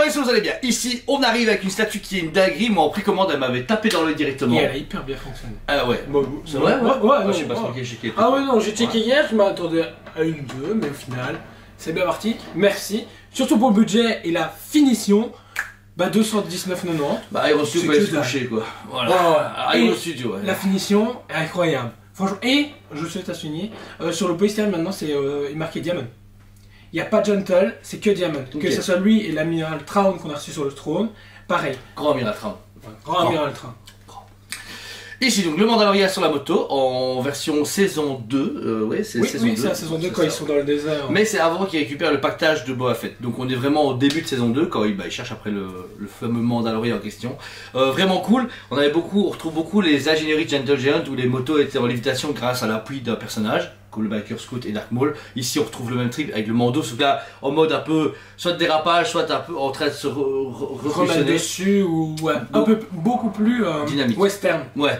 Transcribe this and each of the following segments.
j'espère que vous allez bien. Ici, on arrive avec une statue qui est une dinguerie. Moi, en précommande, elle m'avait tapé dans l'œil directement. Et elle a hyper bien fonctionné. Ah ouais. Bon, c'est vrai? Ouais, je sais pas ce que j'ai checké. Ah ouais, non, j'ai checké hier, je m'attendais à une 2, mais au final, c'est bien parti. Merci. Surtout pour le budget et la finition. Bah 219,90. Bah Iron Studio peut se toucher quoi. Voilà. Iron Studio, ouais. La finition est incroyable. Franchement, et je souhaite à souligner, sur le poster maintenant c'est marqué Diamond. Il n'y a pas Gentle, c'est que Diamond. Okay. Que ce soit lui et l'amiral Traun qu'on a reçu sur le trône, pareil. Grand amiral Traun. Grand amiral Traun. Ici donc le Mandalorian sur la moto en version saison 2, ouais c'est saison 2. Oui, c'est la saison 2 quand ils sont dans le désert. Mais c'est avant qu'ils récupèrent le pactage de Boba Fett. Donc on est vraiment au début de saison 2 quand ils cherchent après le fameux Mandalorian en question. Vraiment cool, on retrouve beaucoup les ingénieries de Gentle Giant où les motos étaient en lévitation grâce à l'appui d'un personnage comme le Biker Scout et Dark Maul. Ici on retrouve le même trip avec le Mando, sauf là en mode un peu soit de dérapage, soit un peu en train de se remettre dessus ou ouais, un peu beaucoup plus dynamique. Western. Ouais.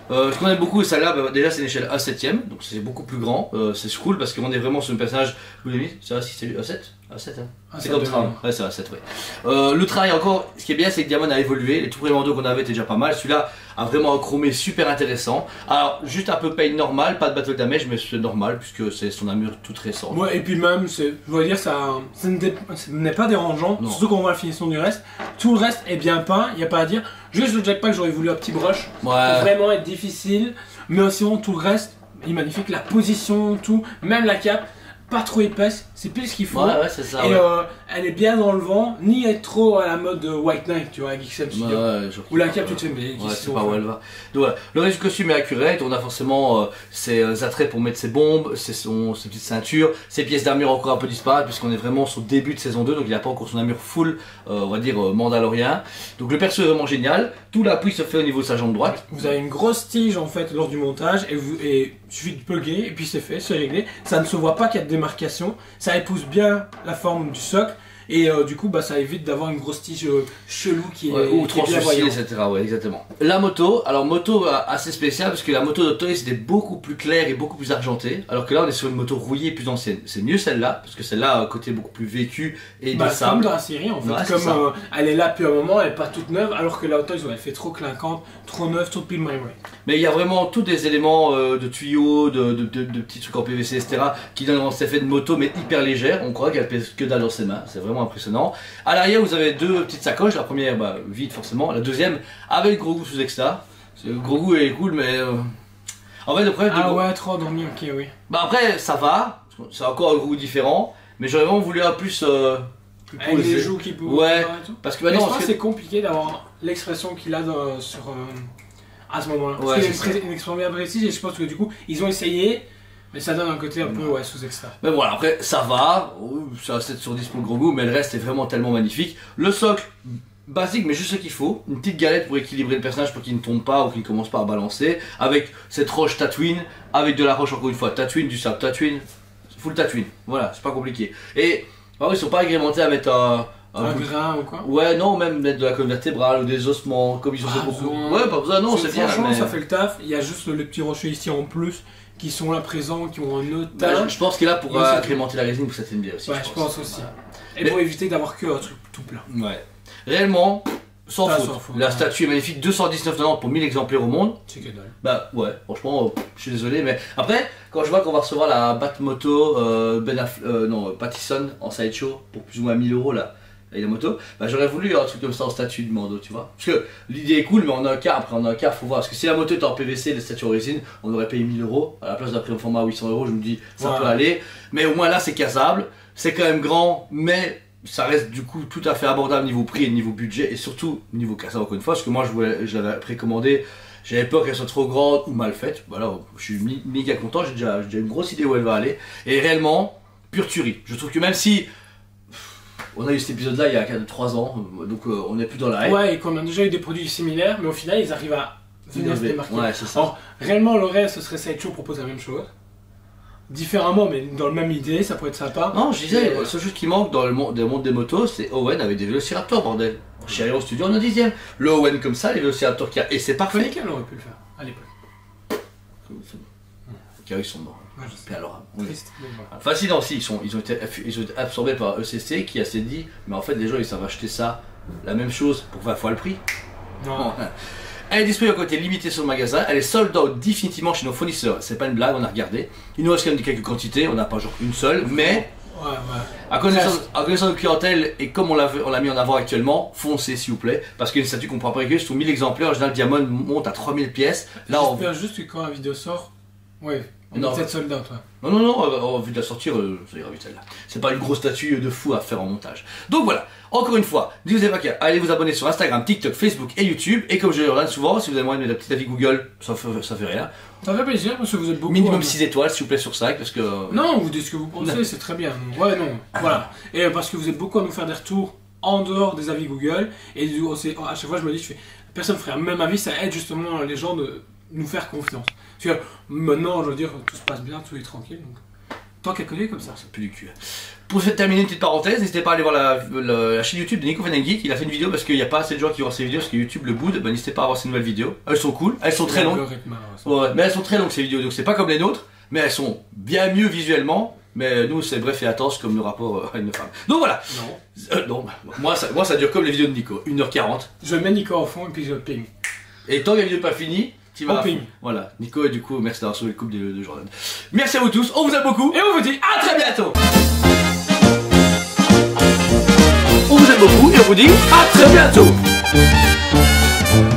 Ce qu'on aime beaucoup, celle-là, bah, déjà c'est une échelle A7ème, donc c'est beaucoup plus grand, c'est cool parce qu'on est vraiment sur un personnage, vous l'avez mis, ça va si c'est A7 A7 hein. C'est comme Traun, ouais c'est A7 ouais. Le travail encore, ce qui est bien c'est que Diamond a évolué, les tout premiers Mando qu'on avait étaient déjà pas mal, celui-là a vraiment un chromé super intéressant. Alors juste un peu pain normal, pas de battle damage mais c'est normal puisque c'est son armure toute récente. Ouais et puis même, je veux dire, ça n'est pas dérangeant, non. Surtout quand on voit la finition du reste. Tout le reste est bien peint, il n'y a pas à dire. Juste le jetpack, j'aurais voulu un petit brush, ouais. Vraiment être difficile, mais sinon tout le reste est magnifique, la position, tout, même la cape. Pas trop épaisse, c'est plus ce qu'il faut. Ouais, c'est ça. Et ouais. Elle est bien dans le vent, ni être trop à la mode White Knight, tu vois, avec XM Studio. Ou la cape, tu te fais, mais ouais, c'est pas où elle va. Donc voilà, le reste du costume est accurate. On a forcément ses attraits pour mettre ses bombes, ses petites ceintures, ses pièces d'armure encore un peu disparates, puisqu'on est vraiment sur le début de saison 2, donc il n'a pas encore son armure full, on va dire Mandalorian. Donc le perso est vraiment génial. Tout l'appui se fait au niveau de sa jambe droite. Vous avez une grosse tige en fait lors du montage, et il suffit de plugger, et puis c'est fait, c'est réglé. Ça ne se voit pas qu'il y a de démarcation, ça épouse bien la forme du socle. Et du coup, bah, ça évite d'avoir une grosse tige chelou qui est, ou trop bien etc. Ouais, exactement. La moto, alors moto assez spéciale parce que la moto de Toei c'était beaucoup plus clair et beaucoup plus argenté, alors que là on est sur une moto rouillée plus ancienne. C'est mieux celle-là parce que celle-là a un côté beaucoup plus vécu et de sable. Comme dans la série en fait, ouais, comme elle est là depuis un moment, elle est pas toute neuve, alors que la Toei elle fait trop clinquante, trop neuve, trop pile. Mais il y a vraiment tous des éléments de tuyaux, de petits trucs en PVC, etc. qui donnent cet effet de moto mais hyper légère. On croit qu'elle pèse que dalle dans ses mains, c'est vraiment impressionnant. À l'arrière vous avez deux petites sacoches, la première bah, vide forcément, la deuxième avec Grogu sous extra. Grogu est cool mais en fait le problème ouais trop endormi, ok oui. Bah après ça va, c'est encore un Grogu différent, mais j'aurais vraiment voulu un plus avec les joues qui bougent. Ouais, parce que maintenant je pense que c'est compliqué d'avoir l'expression qu'il a sur à ce moment-là. Ouais, parce qu'il a une expression bien précise et je pense que du coup ils ont essayé. Mais ça donne un côté un peu sous extra. Mais voilà, après ça va, c'est un 7 sur 10 pour le Grogu, mais le reste est vraiment tellement magnifique. Le socle, basique mais juste ce qu'il faut, une petite galette pour équilibrer le personnage pour qu'il ne tombe pas ou qu'il ne commence pas à balancer, avec cette roche Tatooine, avec de la roche encore une fois Tatooine, du sable Tatooine, full Tatooine, voilà, c'est pas compliqué. Et ils sont pas agrémentés à mettre un grain ou quoi. Ouais, non, même mettre de la colonne vertébrale ou des ossements, comme ils ont fait beaucoup. Ouais, pas besoin, non, c'est bien. Franchement, mais... ça fait le taf, il y a juste les petits rochers ici en plus qui sont là présents, qui ont un autre teint. Je pense qu'il est là pour agrémenter la résine pour que ça tienne bien aussi. Ouais, je pense aussi. Ouais. Et pour éviter d'avoir que un truc tout plat. Ouais. Réellement, sans faute. La statue est magnifique, 219,90 pour 1000 exemplaires au monde. C'est que dalle. Bah ouais, franchement, je suis désolé, mais après, quand je vois qu'on va recevoir la Batmoto Pattison en sideshow pour plus ou moins 1000 € là. Et la moto, bah j'aurais voulu un truc comme ça en statue de Mando, tu vois. Parce que l'idée est cool, mais on a un cas, après on a un cas, faut voir. Parce que si la moto était en PVC, les statues en résine, on aurait payé 1000 €. À la place d'après un format à 800 €, je me dis, ça peut aller. Mais au moins là, c'est casable. C'est quand même grand, mais ça reste du coup tout à fait abordable niveau prix et niveau budget. Et surtout niveau casable, encore une fois. Parce que moi, je l'avais précommandé. J'avais peur qu'elle soit trop grande ou mal faite. Voilà, je suis méga content. J'ai déjà une grosse idée où elle va aller. Et réellement, pure tuerie. Je trouve que même si. On a eu cet épisode là il y a 3 ans, donc on n'est plus dans la hype. Ouais, et qu'on a déjà eu des produits similaires, mais au final ils arrivent à venir se démarquer. Ouais, c'est ça. Alors, réellement le reste, ce serait Sideshow propose la même chose. Différemment, mais dans la même idée, ça pourrait être sympa. Non, je disais, la seule chose qui manque dans le monde des motos, c'est Owen avec des vélociraptors, bordel. Chez Iron Studio, on est 10ème. Le Owen comme ça, les vélociraptors qu'il y a, et c'est parfait. Qu'elle aurait pu le faire à l'époque. Car ils sont morts. Ouais, je sais. Puis alors, Triste, mais bon. enfin si, non, si, ils ont été absorbés par ECC qui a s'est dit, mais en fait les gens ils savent acheter ça, la même chose pour 20 fois le prix. Non. Elle est disponible à côté limité sur le magasin, elle est sold out définitivement chez nos fournisseurs, c'est pas une blague, on a regardé. Il nous reste quand même quelques quantités, on n'a pas genre une seule, mais Ouais, ouais. à connaissance de clientèle et comme on l'a mis en avant actuellement, foncez s'il vous plaît, parce qu'il y a une statue qu'on pourra fabriquer sur 1000 exemplaires, en général Diamond monte à 3000 pièces. Là on... J'espère juste que quand la vidéo sort, ouais, on Non. est peut-être sold out, ouais. Non, vu de la sortir, ça ira vite celle-là. C'est pas une grosse statue de fou à faire en montage. Donc voilà, encore une fois, ne vous avez pas qu'à allez vous abonner sur Instagram, TikTok, Facebook et YouTube. Et comme je le redonne souvent, si vous avez moyen de mettre un petit avis Google, ça fait rien. Ça fait plaisir parce que vous êtes beaucoup. Minimum 6 étoiles s'il vous plaît sur 5 parce que... Non, vous dites ce que vous pensez, c'est très bien. Ouais, non, voilà. Et parce que vous êtes beaucoup à nous faire des retours en dehors des avis Google. Et à chaque fois, je me dis, personne ne ferait un même avis, ça aide justement les gens de nous faire confiance. Parce que maintenant, je veux dire, tout se passe bien, tout est tranquille. Donc, tant qu'à connaître comme ça. Ça pue du cul. Pour terminer une petite parenthèse, n'hésitez pas à aller voir la chaîne YouTube de Nico Geek. Il a fait une vidéo parce qu'il n'y a pas assez de gens qui voient ses vidéos parce que YouTube le boude. N'hésitez pas à voir ses nouvelles vidéos. Elles sont cool, elles sont très longues. Ouais, mais elles sont très longues ces vidéos, donc c'est pas comme les nôtres, mais elles sont bien mieux visuellement. Mais nous, c'est bref et intense comme nos rapports à une femme. Donc voilà. Non. Non, moi ça dure comme les vidéos de Nico, 1h40. Je mets Nico au fond et puis je ping. Et tant que la vidéo n'est pas finie, tu vas. Ping. Voilà, Nico, et du coup, merci d'avoir sauvé le couple de Jordan. Merci à vous tous, on vous aime beaucoup. Et on vous dit À très bientôt. On vous aime beaucoup et on vous dit à très bientôt.